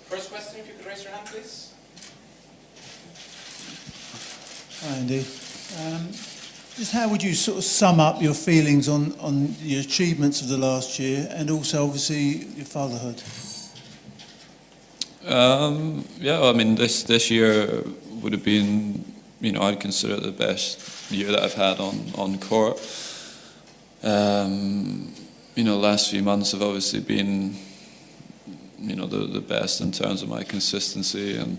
First question, if you could raise your hand, please. Hi, Andy. Just how would you sort of sum up your feelings on your achievements of the last year and also obviously your fatherhood? Yeah, I mean, this year would have been, I'd consider it the best year that I've had on court. Last few months have obviously been, the best in terms of my consistency and,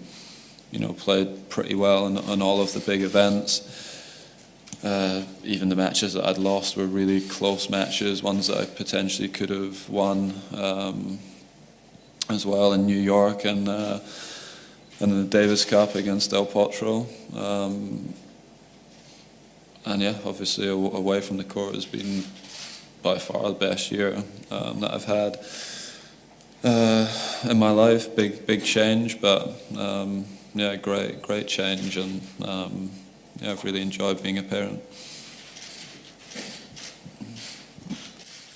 played pretty well in all of the big events. Even the matches that I'd lost were really close matches, ones that I potentially could have won as well in New York and the Davis Cup against Del Potro. And yeah, obviously away from the court has been by far the best year that I've had in my life. Big change, but yeah, great change, and yeah, I've really enjoyed being a parent.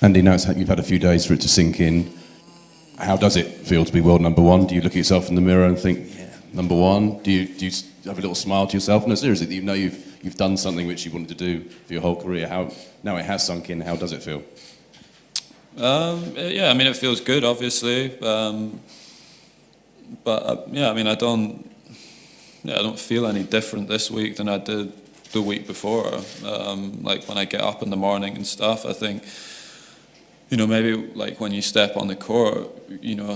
Andy, now you've had a few days for it to sink in. How does it feel to be world number one? Do you look at yourself in the mirror and think, yeah, number one? Do you have a little smile to yourself? No, seriously, you've done something which you wanted to do for your whole career. Now it has sunk in, how does it feel? Yeah, I mean, it feels good, obviously. But yeah, I mean, I don't feel any different this week than I did the week before. Like when I get up in the morning and stuff, I think, maybe like when you step on the court,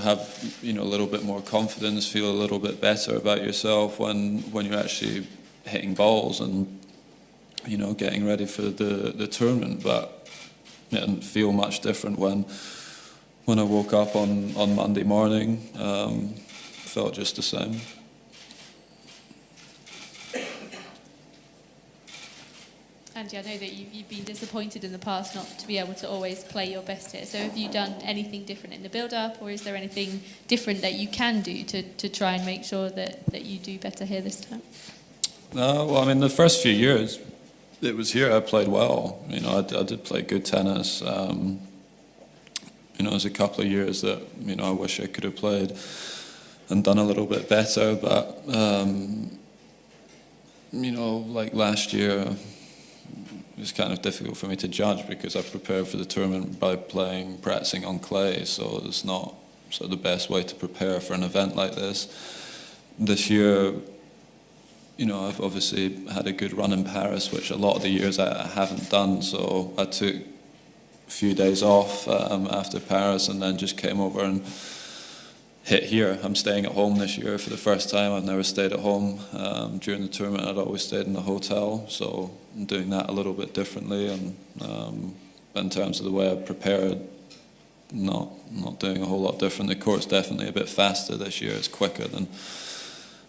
have, a little bit more confidence, feel a little bit better about yourself when you're actually hitting balls and, getting ready for the tournament. But it didn't feel much different when I woke up on Monday morning. Felt just the same. Andy, I know that you've been disappointed in the past not to be able to always play your best here. So have you done anything different in the build-up, or is there anything different that you can do to try and make sure that you do better here this time? Well, I mean, the first few years it was here I played well. I did play good tennis. There's a couple of years that, I wish I could have played and done a little bit better. But, like last year, it was kind of difficult for me to judge because I prepared for the tournament by practicing on clay, so it's not sort of the best way to prepare for an event like this. This year, I've obviously had a good run in Paris, which a lot of the years I haven't done, so I took a few days off after Paris and then just came over and hit here. I'm staying at home this year for the first time. I've never stayed at home during the tournament. I'd always stayed in the hotel, so I'm doing that a little bit differently. And in terms of the way I prepared, not doing a whole lot different. The court's definitely a bit faster this year. It's quicker than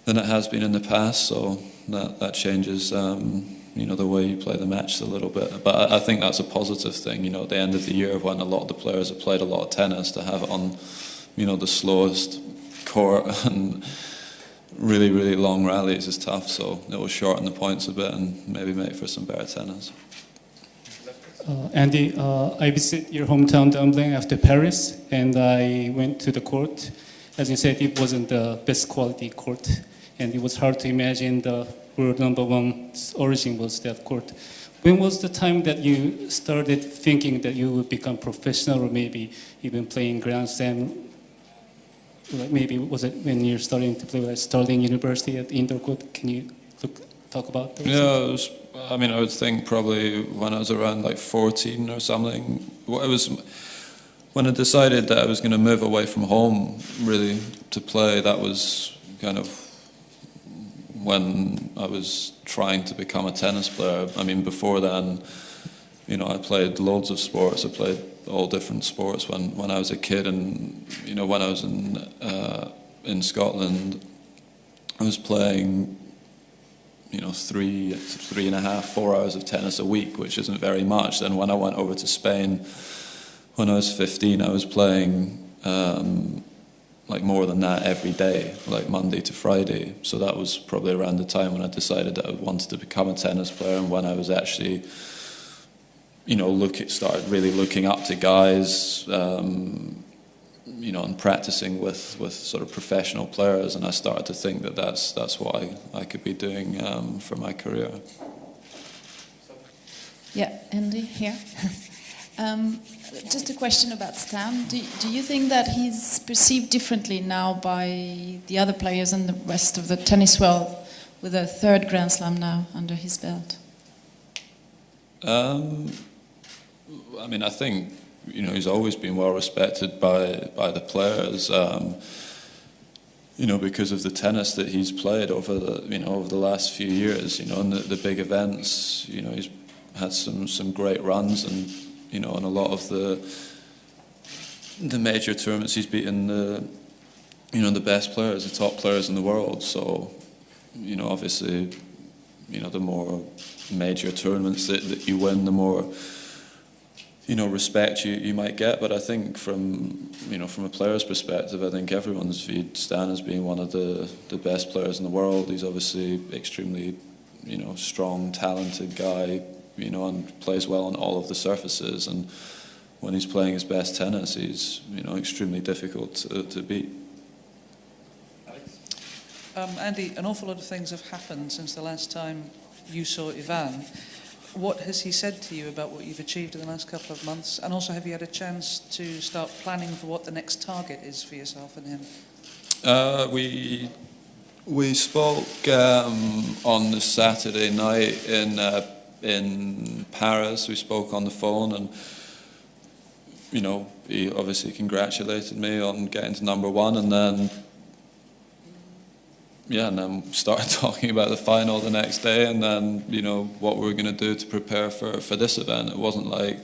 it has been in the past, so that changes the way you play the match a little bit. But I think that's a positive thing. At the end of the year, when a lot of the players have played a lot of tennis, to have it on the slowest court and really, really long rallies is tough, so it will shorten the points a bit and maybe make for some better tennis. Andy, I visited your hometown Dublin after Paris, and I went to the court. As you said, it wasn't the best quality court, and it was hard to imagine the world number one's origin was that court. When was the time that you started thinking that you would become professional, or maybe even playing Grand Slam? Like maybe was it when you're starting to play at Stirling University at indoor court? Can you talk about those? Yeah, I would think probably when I was around like 14 or something. It was when I decided that I was going to move away from home really to play. That was kind of when I was trying to become a tennis player. I mean, before then, I played loads of sports. I played all different sports when I was a kid, and when I was in Scotland, I was playing 3.5, 4 hours of tennis a week, which isn't very much. Then when I went over to Spain when I was 15, I was playing like more than that every day, like Monday to Friday. So that was probably around the time when I decided that I wanted to become a tennis player, and when I was actually started really looking up to guys, you know, and practicing with sort of professional players, and I started to think that that's what I could be doing for my career. Yeah, Andy, here. Just a question about Stan. Do you think that he's perceived differently now by the other players and the rest of the tennis world with a third Grand Slam now under his belt? I mean, I think, you know, he's always been well respected by the players, you know, because of the tennis that he's played over the last few years, you know, and the big events. You know, he's had some great runs, and you know, in a lot of the major tournaments, he's beaten the best players, the top players in the world. So, you know, obviously, you know, the more major tournaments that you win, the more, you know, respect you might get. But I think from a player's perspective, I think everyone's viewed Stan as being one of the best players in the world. He's obviously extremely, you know, strong, talented guy, you know, and plays well on all of the surfaces. And when he's playing his best tennis, he's, you know, extremely difficult to beat. Andy, an awful lot of things have happened since the last time you saw Ivan. What has he said to you about what you've achieved in the last couple of months? And also, have you had a chance to start planning for what the next target is for yourself and him? We spoke on the Saturday night in Paris. We spoke on the phone, and you know, he obviously congratulated me on getting to #1, and then started talking about the final the next day, and then, you know, what we were going to do to prepare for this event. It wasn't like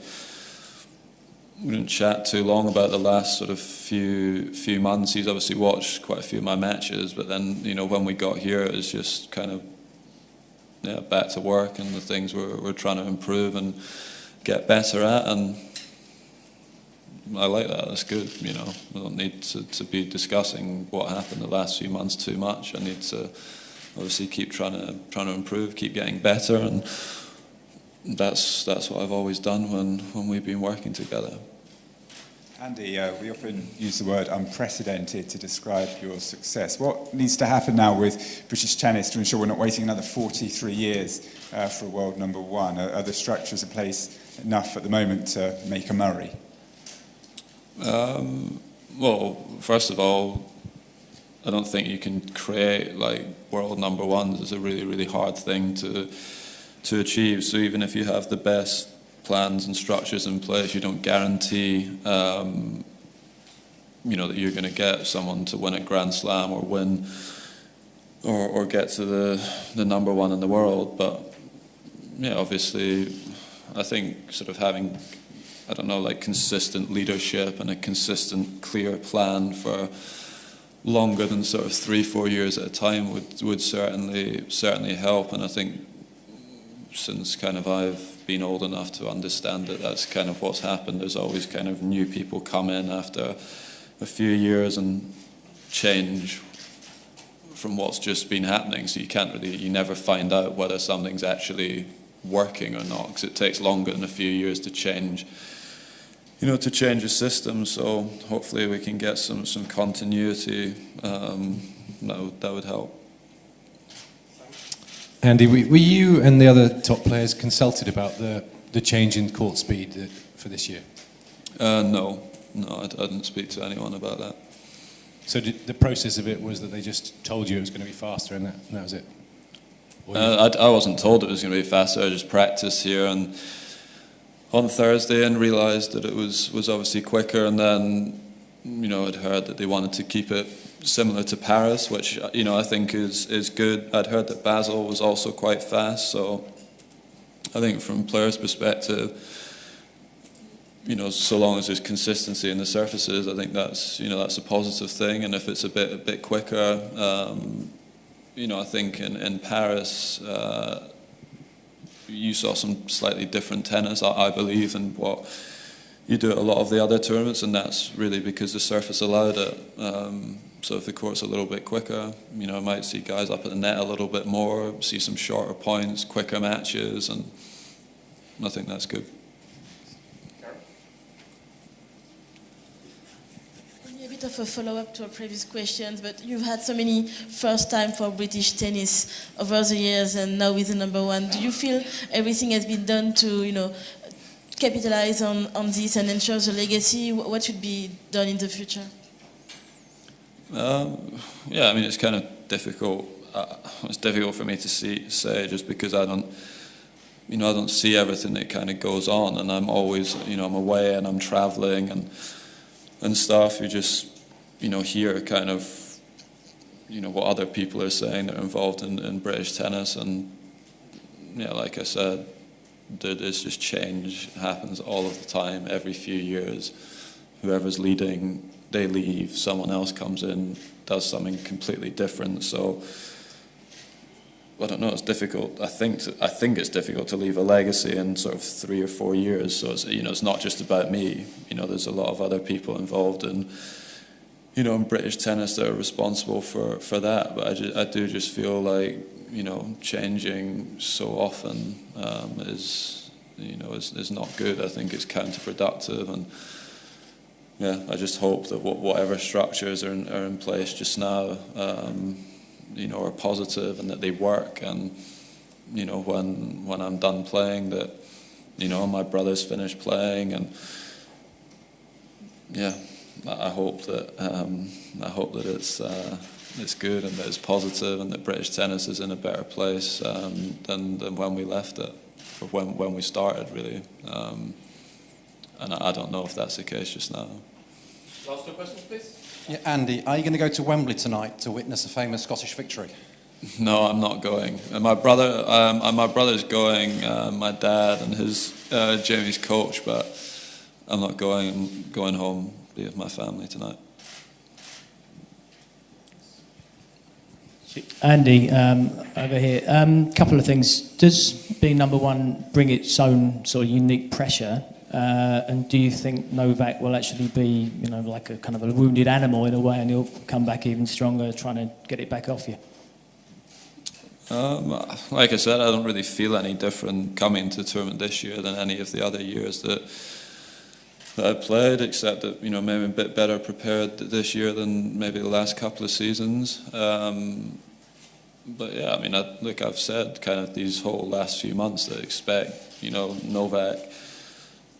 we didn't chat too long about the last sort of few months. He's obviously watched quite a few of my matches, but then, you know, when we got here, it was just kind of back to work and the things we're trying to improve and get better at, and I like that. That's good. You know, I don't need to be discussing what happened the last few months too much. I need to obviously keep trying to improve, keep getting better, and that's what I've always done when we've been working together. Andy, we often use the word unprecedented to describe your success. What needs to happen now with British tennis to ensure we're not waiting another 43 years for a world #1? Are the structures in place enough at the moment to make a Murray? Well, first of all, I don't think you can create like world #1s. It's a really, really hard thing to achieve. So even if you have the best plans and structures in place, you don't guarantee, you know, that you're going to get someone to win a Grand Slam or win or get to the #1 in the world. But yeah, obviously, I think sort of having, I don't know, like consistent leadership and a consistent, clear plan for longer than sort of 3-4 years at a time would certainly help. And I think since kind of I've been old enough to understand that that's kind of what's happened. There's always kind of new people come in after a few years and change from what's just been happening. So you never find out whether something's actually working or not, because it takes longer than a few years to change, you know, to change a system. So hopefully we can get some continuity. That would help. Andy, were you and the other top players consulted about the change in court speed for this year? No, I didn't speak to anyone about that. So the process of it was that they just told you it was going to be faster, and that was it? I wasn't told it was going to be faster. I just practiced here and on Thursday and realised that it was obviously quicker, and then, you know, I'd heard that they wanted to keep it similar to Paris, which, you know, I think is good. I'd heard that Basel was also quite fast, so I think from a player's perspective, you know, so long as there's consistency in the surfaces, I think that's a positive thing. And if it's a bit quicker, you know, I think in Paris you saw some slightly different tennis, I believe, than what you do at a lot of the other tournaments, and that's really because the surface allowed it. So if the court's a little bit quicker, you know, I might see guys up at the net a little bit more, see some shorter points, quicker matches, and I think that's good. bit of a follow-up to our previous questions, but you've had so many first time for British tennis over the years, and now with the number one. Do you feel everything has been done to, capitalize on this and ensure the legacy? What should be done in the future? Yeah, I mean, it's kind of difficult. It's difficult for me to say just because I don't see everything that kind of goes on, and I'm always, I'm away and I'm traveling and stuff. You just, hear kind of, what other people are saying that are involved in British tennis, and yeah, like I said, there's just change happens all of the time. Every few years, whoever's leading, they leave, someone else comes in, does something completely different. So I don't know, it's difficult. I think it's difficult to leave a legacy in sort of 3 or 4 years. So it's, it's not just about me. There's a lot of other people involved in British tennis that are responsible for that. But I do just feel like changing so often is not good. I think it's counterproductive, and yeah, I just hope that whatever structures are in place just now, are positive and that they work. And when I'm done playing, that my brother's finished playing, and yeah, I hope that it's good and that it's positive and that British tennis is in a better place than when we left it, or when we started, really. And I don't know if that's the case just now. Last 2 questions, please. Yeah, Andy, are you going to go to Wembley tonight to witness a famous Scottish victory? No, I'm not going. And my brother's going. My dad and Jamie's coach, but I'm not going. I'm going home, be with my family tonight. Andy, over here. Couple of things. Does being number one bring its own sort of unique pressure? And do you think Novak will actually be, like a kind of a wounded animal in a way, and he'll come back even stronger, trying to get it back off you? Like I said, I don't really feel any different coming to the tournament this year than any of the other years that I played, except that maybe a bit better prepared this year than maybe the last couple of seasons. But yeah, I mean, like I've said, kind of these whole last few months, that I expect Novak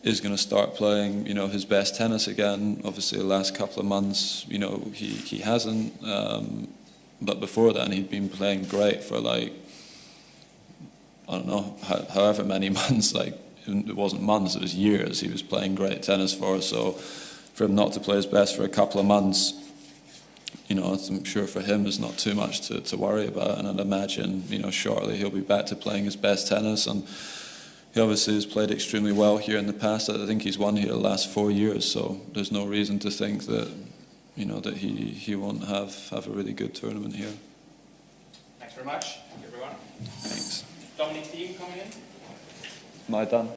is going to start playing his best tennis again. Obviously, the last couple of months, he hasn't. But before then, he'd been playing great for I don't know, however many months. It wasn't months, it was years. He was playing great tennis for us. So for him not to play his best for a couple of months, I'm sure for him there's not too much to worry about. And I'd imagine, shortly he'll be back to playing his best tennis. And he obviously has played extremely well here in the past. I think he's won here the last 4 years. So there's no reason to think that, that he won't have a really good tournament here. Thanks very much. Thank you, everyone. Thanks. Dominic Thiem coming in. Am I done?